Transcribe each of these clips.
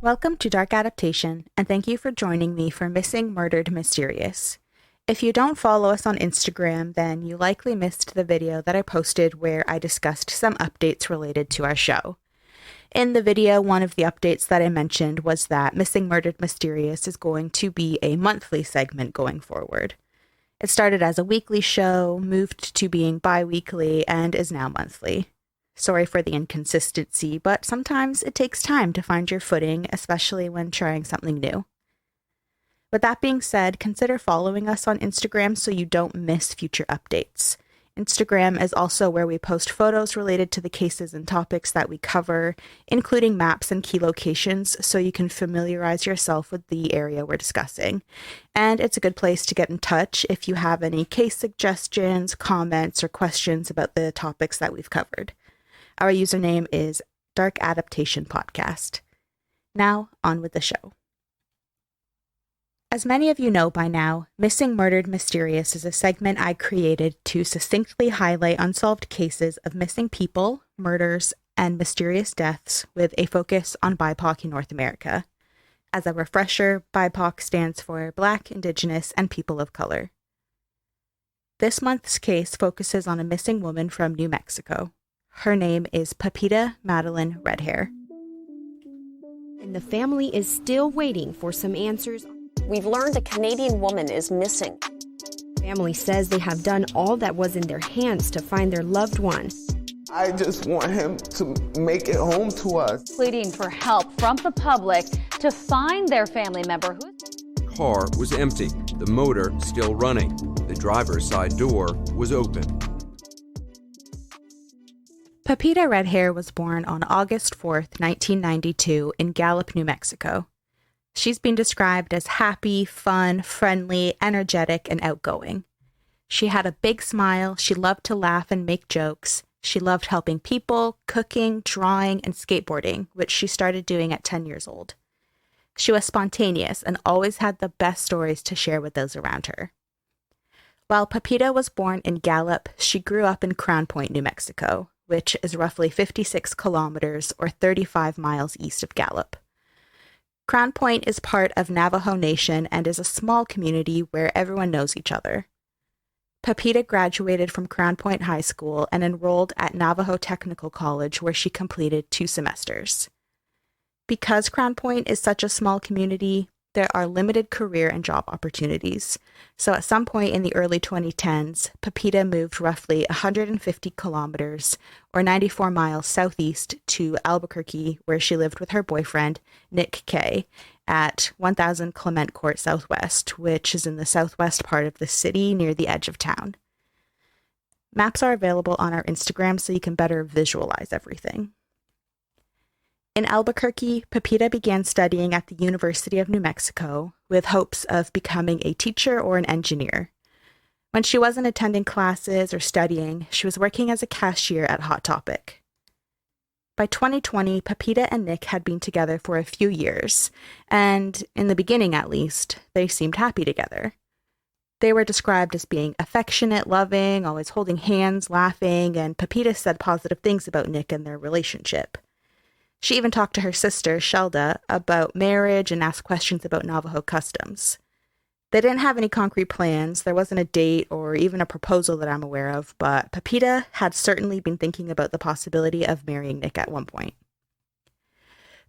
Welcome to Dark Adaptation, and thank you for joining me for Missing, Murdered, Mysterious. If you don't follow us on Instagram, then you likely missed the video that I posted where I discussed some updates related to our show. In the video, one of the updates that I mentioned was that Missing, Murdered, Mysterious is going to be a monthly segment going forward. It started as a weekly show, moved to being bi-weekly, and is now monthly. Sorry for the inconsistency, but sometimes it takes time to find your footing, especially when trying something new. With that being said, consider following us on Instagram so you don't miss future updates. Instagram is also where we post photos related to the cases and topics that we cover, including maps and key locations, so you can familiarize yourself with the area we're discussing. And it's a good place to get in touch if you have any case suggestions, comments, or questions about the topics that we've covered. Our username is Dark Adaptation Podcast. Now, on with the show. As many of you know by now, Missing, Murdered, Mysterious is a segment I created to succinctly highlight unsolved cases of missing people, murders, and mysterious deaths with a focus on BIPOC in North America. As a refresher, BIPOC stands for Black, Indigenous, and People of Color. This month's case focuses on a missing woman from New Mexico. Her name is Pepita Madalyn Redhair. And the family is still waiting for some answers. We've learned a Canadian woman is missing. Family says they have done all that was in their hands to find their loved one. I just want him to make it home to us. Pleading for help from the public to find their family member The car was empty, the motor still running. The driver's side door was open. Pepita Redhair was born on August 4th, 1992 in Gallup, New Mexico. She's been described as happy, fun, friendly, energetic, and outgoing. She had a big smile, she loved to laugh and make jokes, she loved helping people, cooking, drawing, and skateboarding, which she started doing at 10 years old. She was spontaneous and always had the best stories to share with those around her. While Pepita was born in Gallup, she grew up in Crown Point, New Mexico, which is roughly 56 kilometers or 35 miles east of Gallup. Crown Point is part of Navajo Nation and is a small community where everyone knows each other. Pepita graduated from Crown Point High School and enrolled at Navajo Technical College, where she completed 2 semesters. Because Crown Point is such a small community, there are limited career and job opportunities. So at some point in the early 2010s, Pepita moved roughly 150 kilometers or 94 miles southeast to Albuquerque, where she lived with her boyfriend, Nick Kay, at 1000 Clement Court Southwest, which is in the southwest part of the city near the edge of town. Maps are available on our Instagram so you can better visualize everything. In Albuquerque, Pepita began studying at the University of New Mexico with hopes of becoming a teacher or an engineer. When she wasn't attending classes or studying, she was working as a cashier at Hot Topic. By 2020, Pepita and Nick had been together for a few years, and in the beginning at least, they seemed happy together. They were described as being affectionate, loving, always holding hands, laughing, and Pepita said positive things about Nick and their relationship. She even talked to her sister, Shelda, about marriage and asked questions about Navajo customs. They didn't have any concrete plans, there wasn't a date or even a proposal that I'm aware of, but Pepita had certainly been thinking about the possibility of marrying Nick at one point.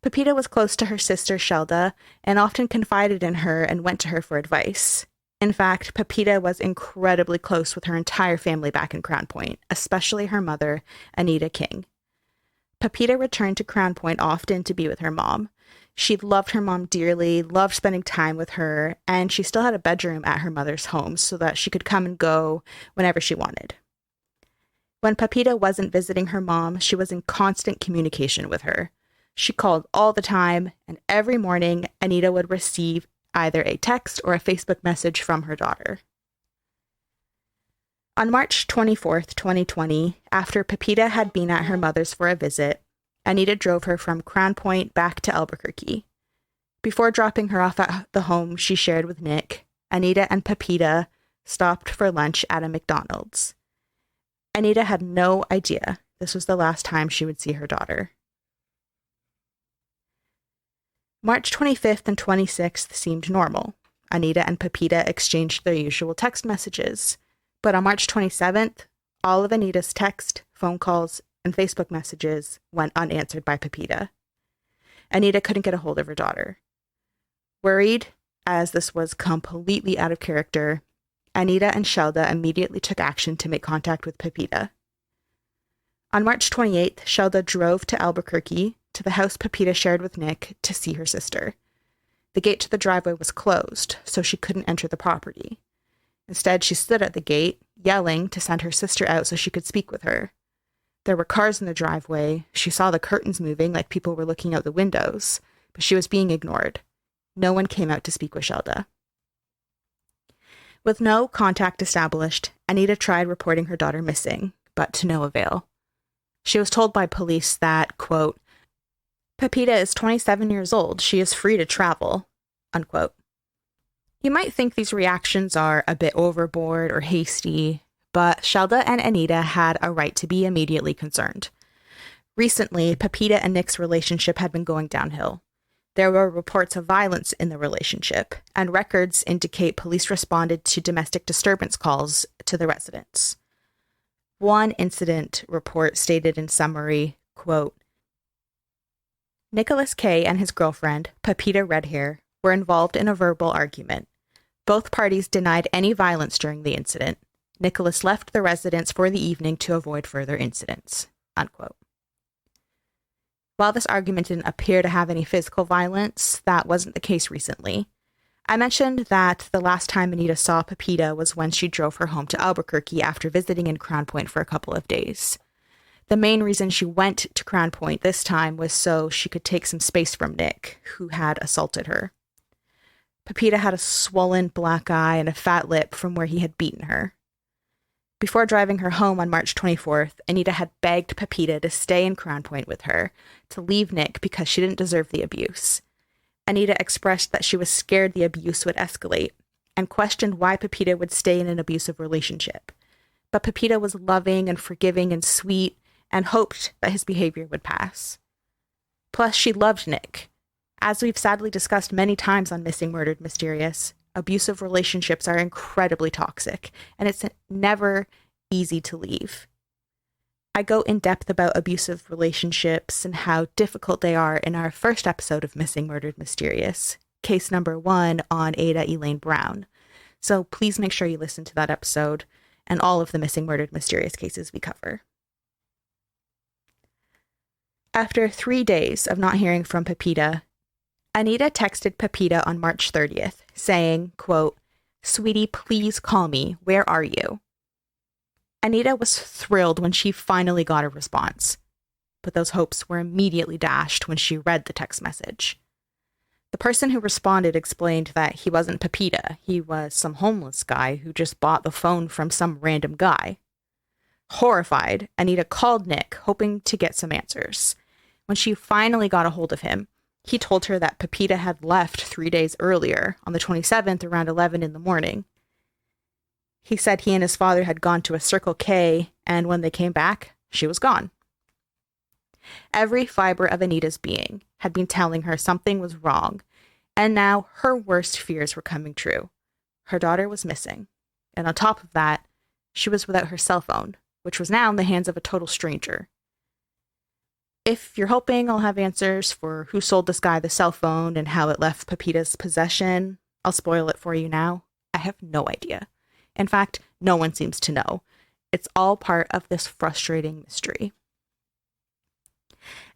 Pepita was close to her sister, Shelda, and often confided in her and went to her for advice. In fact, Pepita was incredibly close with her entire family back in Crown Point, especially her mother, Anita King. Pepita returned to Crown Point often to be with her mom. She loved her mom dearly, loved spending time with her, and she still had a bedroom at her mother's home so that she could come and go whenever she wanted. When Pepita wasn't visiting her mom, she was in constant communication with her. She called all the time, and every morning, Anita would receive either a text or a Facebook message from her daughter. On March 24th, 2020, after Pepita had been at her mother's for a visit, Anita drove her from Crown Point back to Albuquerque. Before dropping her off at the home she shared with Nick, Anita and Pepita stopped for lunch at a McDonald's. Anita had no idea this was the last time she would see her daughter. March 25th and 26th seemed normal. Anita and Pepita exchanged their usual text messages. But on March 27th, all of Anita's text, phone calls, and Facebook messages went unanswered by Pepita. Anita couldn't get a hold of her daughter. Worried, as this was completely out of character, Anita and Shelda immediately took action to make contact with Pepita. On March 28th, Shelda drove to Albuquerque to the house Pepita shared with Nick to see her sister. The gate to the driveway was closed, so she couldn't enter the property. Instead, she stood at the gate, yelling to send her sister out so she could speak with her. There were cars in the driveway. She saw the curtains moving like people were looking out the windows, but she was being ignored. No one came out to speak with Shelda. With no contact established, Anita tried reporting her daughter missing, but to no avail. She was told by police that, quote, Pepita is 27 years old. She is free to travel, unquote. You might think these reactions are a bit overboard or hasty, but Shelda and Anita had a right to be immediately concerned. Recently, Pepita and Nick's relationship had been going downhill. There were reports of violence in the relationship, and records indicate police responded to domestic disturbance calls to the residence. One incident report stated in summary, quote, Nicholas K. and his girlfriend, Pepita Redhair, were involved in a verbal argument. Both parties denied any violence during the incident. Nicholas left the residence for the evening to avoid further incidents, unquote. While this argument didn't appear to have any physical violence, that wasn't the case recently. I mentioned that the last time Anita saw Pepita was when she drove her home to Albuquerque after visiting in Crown Point for a couple of days. The main reason she went to Crown Point this time was so she could take some space from Nick, who had assaulted her. Pepita had a swollen black eye and a fat lip from where he had beaten her. Before driving her home on March 24th, Anita had begged Pepita to stay in Crown Point with her, to leave Nick because she didn't deserve the abuse. Anita expressed that she was scared the abuse would escalate, and questioned why Pepita would stay in an abusive relationship. But Pepita was loving and forgiving and sweet, and hoped that his behavior would pass. Plus, she loved Nick. As we've sadly discussed many times on Missing Murdered Mysterious, abusive relationships are incredibly toxic, and it's never easy to leave. I go in depth about abusive relationships and how difficult they are in our first episode of Missing Murdered Mysterious, case number 1 on Ada Elaine Brown. So please make sure you listen to that episode and all of the Missing Murdered Mysterious cases we cover. After 3 days of not hearing from Pepita, Anita texted Pepita on March 30th, saying, quote, Sweetie, please call me. Where are you? Anita was thrilled when she finally got a response, but those hopes were immediately dashed when she read the text message. The person who responded explained that he wasn't Pepita. He was some homeless guy who just bought the phone from some random guy. Horrified, Anita called Nick, hoping to get some answers. When she finally got a hold of him, he told her that Pepita had left 3 days earlier, on the 27th around 11 in the morning. He said he and his father had gone to a Circle K, and when they came back, she was gone. Every fiber of Anita's being had been telling her something was wrong, and now her worst fears were coming true. Her daughter was missing, and on top of that, she was without her cell phone, which was now in the hands of a total stranger. If you're hoping I'll have answers for who sold this guy the cell phone and how it left Pepita's possession, I'll spoil it for you now. I have no idea. In fact, no one seems to know. It's all part of this frustrating mystery.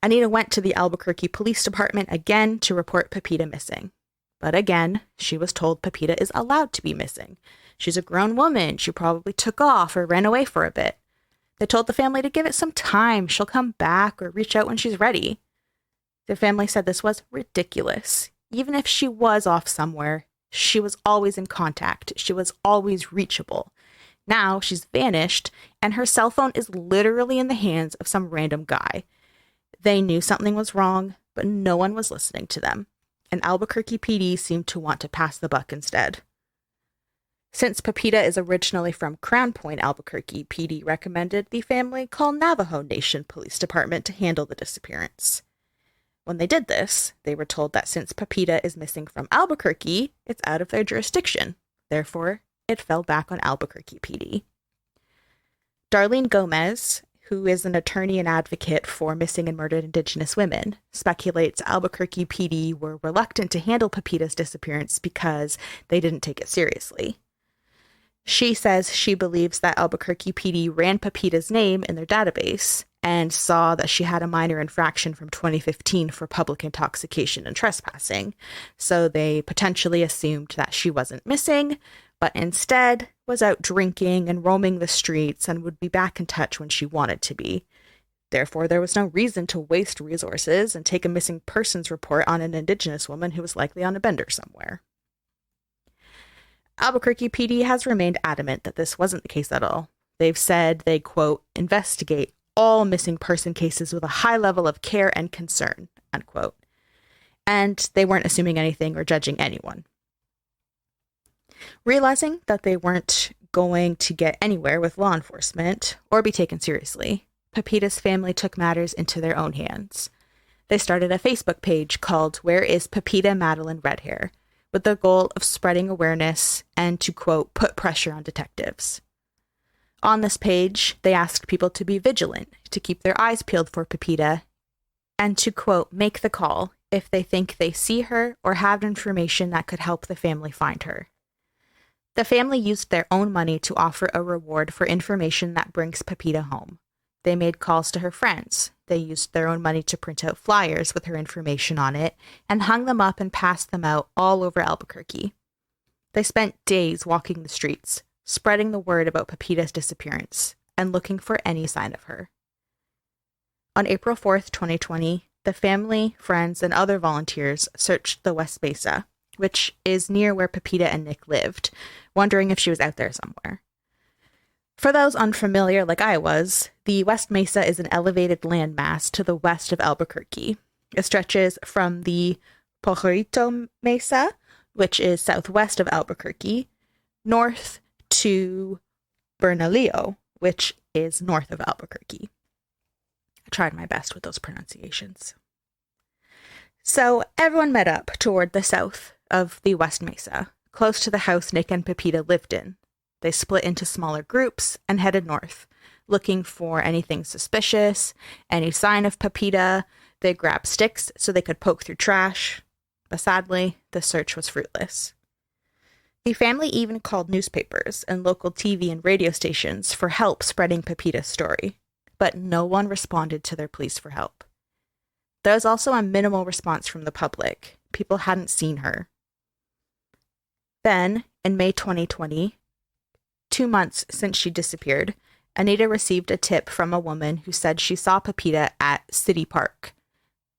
Anita went to the Albuquerque Police Department again to report Pepita missing. But again, she was told Pepita is allowed to be missing. She's a grown woman. She probably took off or ran away for a bit. They told the family to give it some time. She'll come back or reach out when she's ready. The family said this was ridiculous. Even if she was off somewhere, she was always in contact. She was always reachable. Now she's vanished, and her cell phone is literally in the hands of some random guy. They knew something was wrong, but no one was listening to them, and Albuquerque PD seemed to want to pass the buck instead. Since Pepita is originally from Crown Point, Albuquerque, PD recommended the family call Navajo Nation Police Department to handle the disappearance. When they did this, they were told that since Pepita is missing from Albuquerque, it's out of their jurisdiction. Therefore, it fell back on Albuquerque PD. Darlene Gomez, who is an attorney and advocate for missing and murdered Indigenous women, speculates Albuquerque PD were reluctant to handle Pepita's disappearance because they didn't take it seriously. She says she believes that Albuquerque PD ran Pepita's name in their database and saw that she had a minor infraction from 2015 for public intoxication and trespassing, so they potentially assumed that she wasn't missing, but instead was out drinking and roaming the streets and would be back in touch when she wanted to be. Therefore, there was no reason to waste resources and take a missing persons report on an Indigenous woman who was likely on a bender somewhere. Albuquerque PD has remained adamant that this wasn't the case at all. They've said they, quote, investigate all missing person cases with a high level of care and concern, unquote. And they weren't assuming anything or judging anyone. Realizing that they weren't going to get anywhere with law enforcement or be taken seriously, Pepita's family took matters into their own hands. They started a Facebook page called Where is Pepita Madalyn Redhair, with the goal of spreading awareness and to, quote, put pressure on detectives. On this page, they asked people to be vigilant, to keep their eyes peeled for Pepita, and to, quote, make the call if they think they see her or have information that could help the family find her. The family used their own money to offer a reward for information that brings Pepita home. They made calls to her friends. They used their own money to print out flyers with her information on it and hung them up and passed them out all over Albuquerque. They spent days walking the streets, spreading the word about Pepita's disappearance and looking for any sign of her. On April 4th, 2020, the family, friends, and other volunteers searched the West Mesa, which is near where Pepita and Nick lived, wondering if she was out there somewhere. For those unfamiliar like I was, the West Mesa is an elevated landmass to the west of Albuquerque. It stretches from the Pojito Mesa, which is southwest of Albuquerque, north to Bernalillo, which is north of Albuquerque. I tried my best with those pronunciations. So everyone met up toward the south of the West Mesa, close to the house Nick and Pepita lived in. They split into smaller groups and headed north, looking for anything suspicious, any sign of Pepita. They grabbed sticks so they could poke through trash, but sadly, the search was fruitless. The family even called newspapers and local TV and radio stations for help spreading Pepita's story, but no one responded to their pleas for help. There was also a minimal response from the public. People hadn't seen her. Then, in May 2020, 2 months since she disappeared, Anita received a tip from a woman who said she saw Pepita at City Park.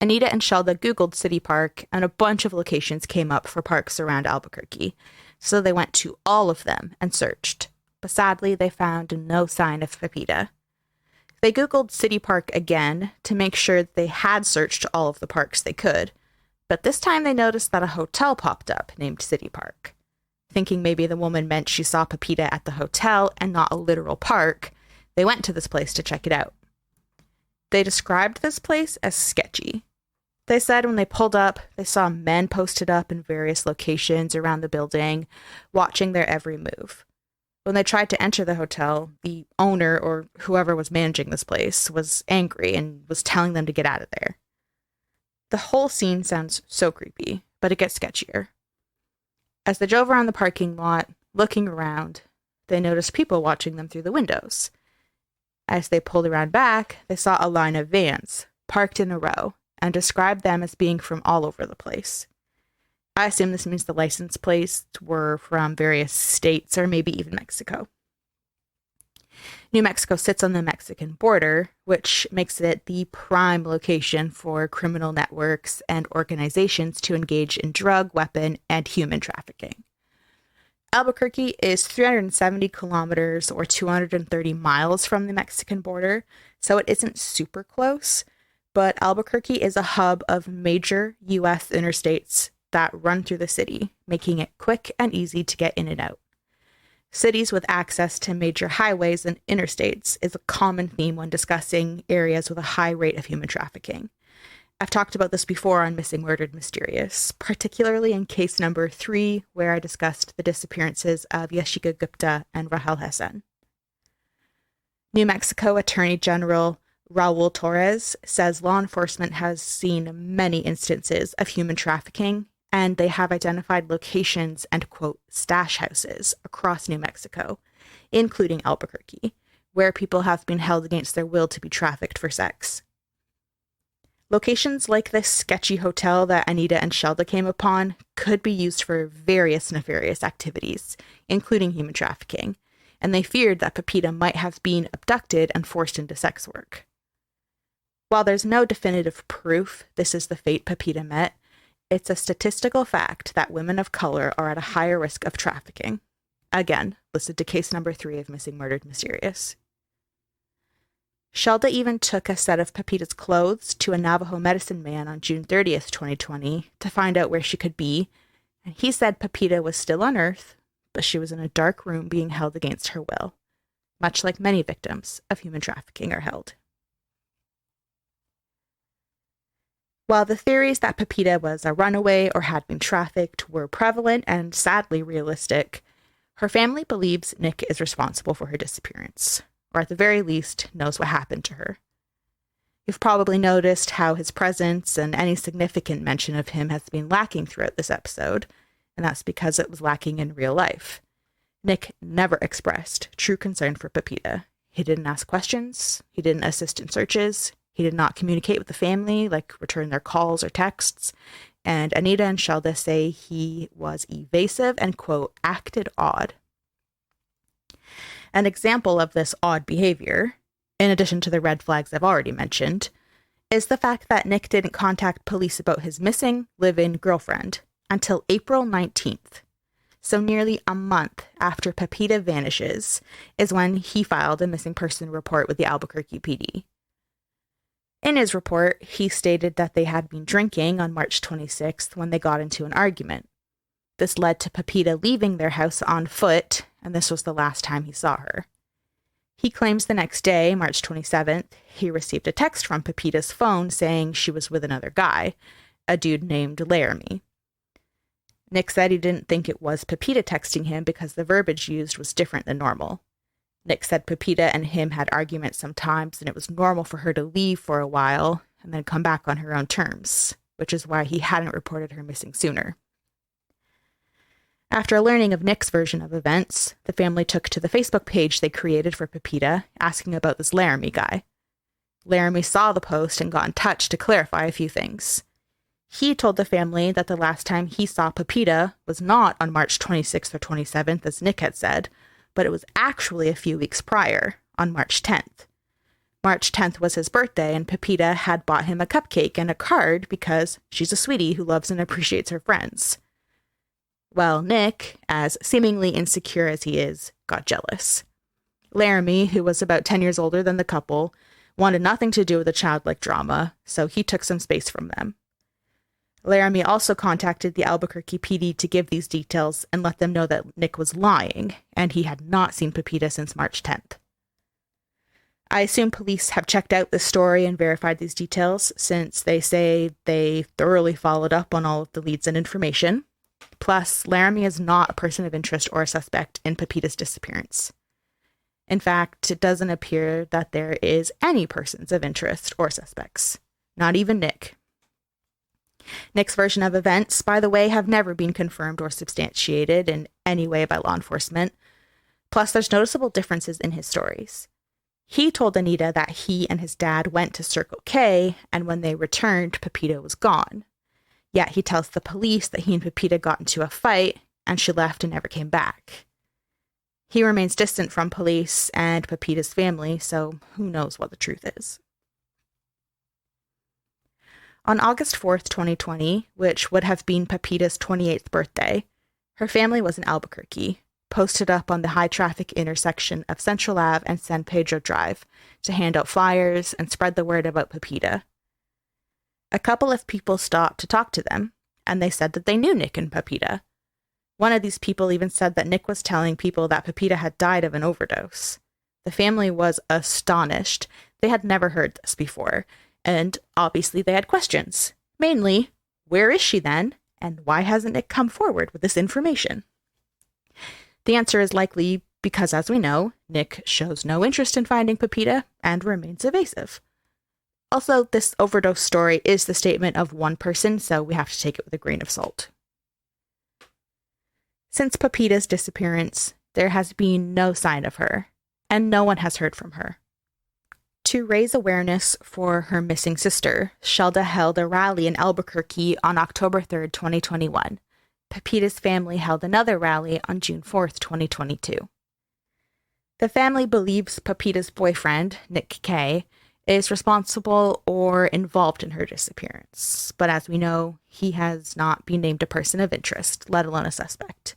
Anita and Shelda Googled City Park, and a bunch of locations came up for parks around Albuquerque, so they went to all of them and searched. But sadly, they found no sign of Pepita. They Googled City Park again to make sure they had searched all of the parks they could, but this time they noticed that a hotel popped up named City Park. Thinking maybe the woman meant she saw Pepita at the hotel and not a literal park, they went to this place to check it out. They described this place as sketchy. They said when they pulled up, they saw men posted up in various locations around the building, watching their every move. When they tried to enter the hotel, the owner, or whoever was managing this place, was angry and was telling them to get out of there. The whole scene sounds so creepy, but it gets sketchier. As they drove around the parking lot, looking around, they noticed people watching them through the windows. As they pulled around back, they saw a line of vans, parked in a row, and described them as being from all over the place. I assume this means the license plates were from various states or maybe even Mexico. New Mexico sits on the Mexican border, which makes it the prime location for criminal networks and organizations to engage in drug, weapon, and human trafficking. Albuquerque is 370 kilometers or 230 miles from the Mexican border, so it isn't super close, but Albuquerque is a hub of major U.S. interstates that run through the city, making it quick and easy to get in and out. Cities with access to major highways and interstates is a common theme when discussing areas with a high rate of human trafficking. I've talked about this before on Missing, Murdered, Mysterious, particularly in case number 3, where I discussed the disappearances of Yashika Gupta and Rahel Hassan. New Mexico Attorney General Raul Torres says law enforcement has seen many instances of human trafficking, and they have identified locations and, quote, stash houses across New Mexico, including Albuquerque, where people have been held against their will to be trafficked for sex. Locations like this sketchy hotel that Anita and Shelda came upon could be used for various nefarious activities, including human trafficking, and they feared that Pepita might have been abducted and forced into sex work. While there's no definitive proof this is the fate Pepita met, it's a statistical fact that women of color are at a higher risk of trafficking. Again, listed to case number 3 of Missing, Murdered, Mysterious. Shelda even took a set of Pepita's clothes to a Navajo medicine man on June 30th, 2020, to find out where she could be, and he said Pepita was still on Earth, but she was in a dark room being held against her will, much like many victims of human trafficking are held. While the theories that Pepita was a runaway or had been trafficked were prevalent and sadly realistic, her family believes Nick is responsible for her disappearance, or at the very least knows what happened to her. You've probably noticed how his presence and any significant mention of him has been lacking throughout this episode, and that's because it was lacking in real life. Nick never expressed true concern for Pepita. He didn't ask questions, he didn't assist in searches, he did not communicate with the family, like return their calls or texts, and Anita and Shelda say he was evasive and, quote, acted odd. An example of this odd behavior, in addition to the red flags I've already mentioned, is the fact that Nick didn't contact police about his missing live-in girlfriend until April 19th. So nearly a month after Pepita vanishes is when he filed a missing person report with the Albuquerque PD. In his report, he stated that they had been drinking on March 26th when they got into an argument. This led to Pepita leaving their house on foot, and this was the last time he saw her. He claims the next day, March 27th, he received a text from Pepita's phone saying she was with another guy, a dude named Laramie. Nick said he didn't think it was Pepita texting him because the verbiage used was different than normal. Nick said Pepita and him had arguments sometimes, and it was normal for her to leave for a while and then come back on her own terms, which is why he hadn't reported her missing sooner. After learning of Nick's version of events, the family took to the Facebook page they created for Pepita, asking about this Laramie guy. Laramie saw the post and got in touch to clarify a few things. He told the family that the last time he saw Pepita was not on March 26th or 27th, as Nick had said, but it was actually a few weeks prior, on March 10th. March 10th was his birthday, and Pepita had bought him a cupcake and a card because she's a sweetie who loves and appreciates her friends. Well, Nick, as seemingly insecure as he is, got jealous. Laramie, who was about 10 years older than the couple, wanted nothing to do with the childlike drama, so he took some space from them. Laramie also contacted the Albuquerque PD to give these details and let them know that Nick was lying, and he had not seen Pepita since March 10th. I assume police have checked out this story and verified these details, since they say they thoroughly followed up on all of the leads and information. Plus, Laramie is not a person of interest or a suspect in Pepita's disappearance. In fact, it doesn't appear that there is any persons of interest or suspects, not even Nick. Nick's version of events, by the way, have never been confirmed or substantiated in any way by law enforcement. Plus, there's noticeable differences in his stories. He told Anita that he and his dad went to Circle K, and when they returned, Pepita was gone. Yet he tells the police that he and Pepita got into a fight, and she left and never came back. He remains distant from police and Pepita's family, so who knows what the truth is. On August 4th, 2020, which would have been Pepita's 28th birthday, her family was in Albuquerque, posted up on the high-traffic intersection of Central Ave and San Pedro Drive to hand out flyers and spread the word about Pepita. A couple of people stopped to talk to them, and they said that they knew Nick and Pepita. One of these people even said that Nick was telling people that Pepita had died of an overdose. The family was astonished. They had never heard this before, And obviously they had questions. Mainly, where is she then? And why hasn't Nick come forward with this information? The answer is likely because, as we know, Nick shows no interest in finding Pepita and remains evasive. Also, this overdose story is the statement of one person, so we have to take it with a grain of salt. Since Pepita's disappearance, there has been no sign of her, and no one has heard from her. To raise awareness for her missing sister, Shelda held a rally in Albuquerque on October 3rd, 2021. Pepita's family held another rally on June 4th, 2022. The family believes Pepita's boyfriend, Nick K., is responsible or involved in her disappearance, but as we know, he has not been named a person of interest, let alone a suspect.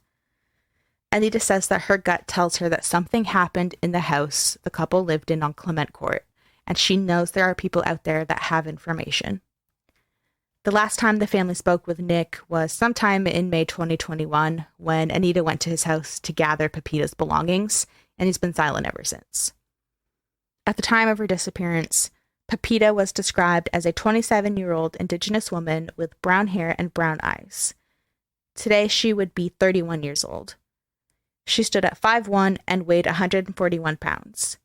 Anita says that her gut tells her that something happened in the house the couple lived in on Clement Court, and she knows there are people out there that have information. The last time the family spoke with Nick was sometime in May 2021, when Anita went to his house to gather Pepita's belongings, and he's been silent ever since. At the time of her disappearance, Pepita was described as a 27-year-old Indigenous woman with brown hair and brown eyes. Today, she would be 31 years old. She stood at 5'1" and weighed 141 pounds.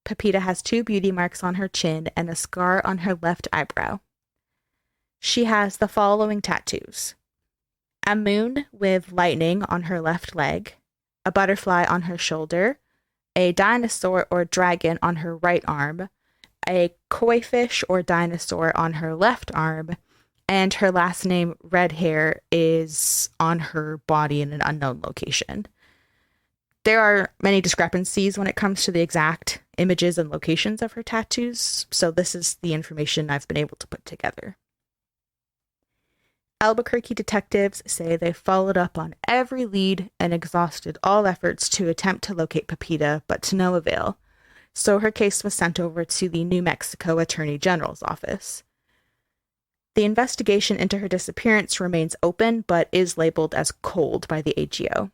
Pepita has 2 beauty marks on her chin and a scar on her left eyebrow. She has the following tattoos: a moon with lightning on her left leg, a butterfly on her shoulder, a dinosaur or dragon on her right arm, a koi fish or dinosaur on her left arm, and her last name, Redhair, is on her body in an unknown location. There are many discrepancies when it comes to the exact images and locations of her tattoos, so this is the information I've been able to put together. Albuquerque detectives say they followed up on every lead and exhausted all efforts to attempt to locate Pepita, but to no avail, so her case was sent over to the New Mexico Attorney General's office. The investigation into her disappearance remains open, but is labeled as cold by the AGO.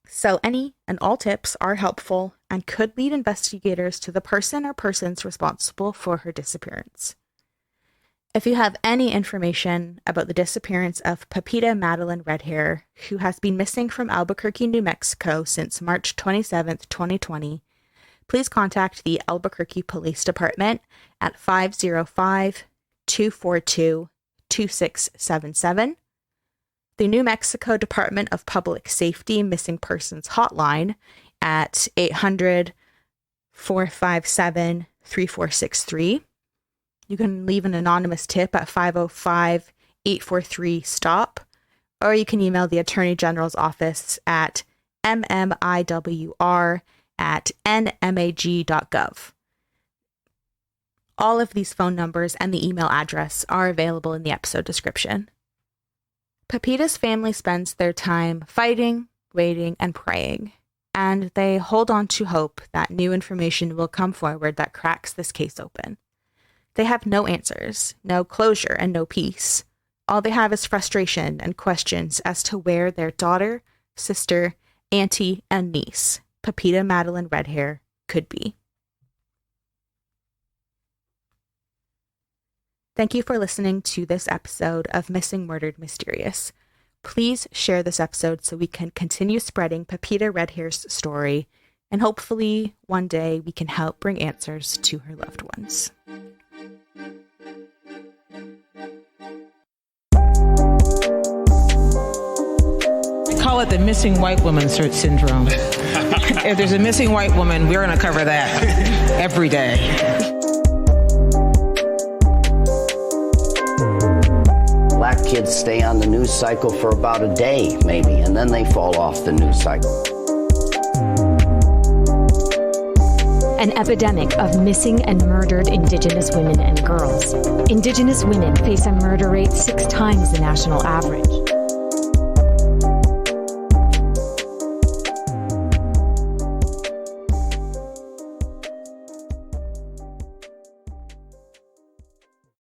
So any and all tips are helpful and could lead investigators to the person or persons responsible for her disappearance. If you have any information about the disappearance of Pepita Madalyn Redhair, who has been missing from Albuquerque, New Mexico since March 27, 2020, please contact the Albuquerque Police Department at 505-242-2677, the New Mexico Department of Public Safety Missing Persons Hotline at 800-457-3463. You can leave an anonymous tip at 505-843-STOP, or you can email the Attorney General's office at mmiwr@nmag.gov. All of these phone numbers and the email address are available in the episode description. Pepita's family spends their time fighting, waiting, and praying, and they hold on to hope that new information will come forward that cracks this case open. They have no answers, no closure, and no peace. All they have is frustration and questions as to where their daughter, sister, auntie, and niece, Pepita Madalyn Redhair, could be. Thank you for listening to this episode of Missing, Murdered, Mysterious. Please share this episode so we can continue spreading Pepita Redhair's story, and hopefully one day we can help bring answers to her loved ones. Call it the missing white woman search syndrome. If there's a missing white woman, we're going to cover that every day. Black kids stay on the news cycle for about a day, maybe, and then they fall off the news cycle. An epidemic of missing and murdered Indigenous women and girls. Indigenous women face a murder rate 6 times the national average.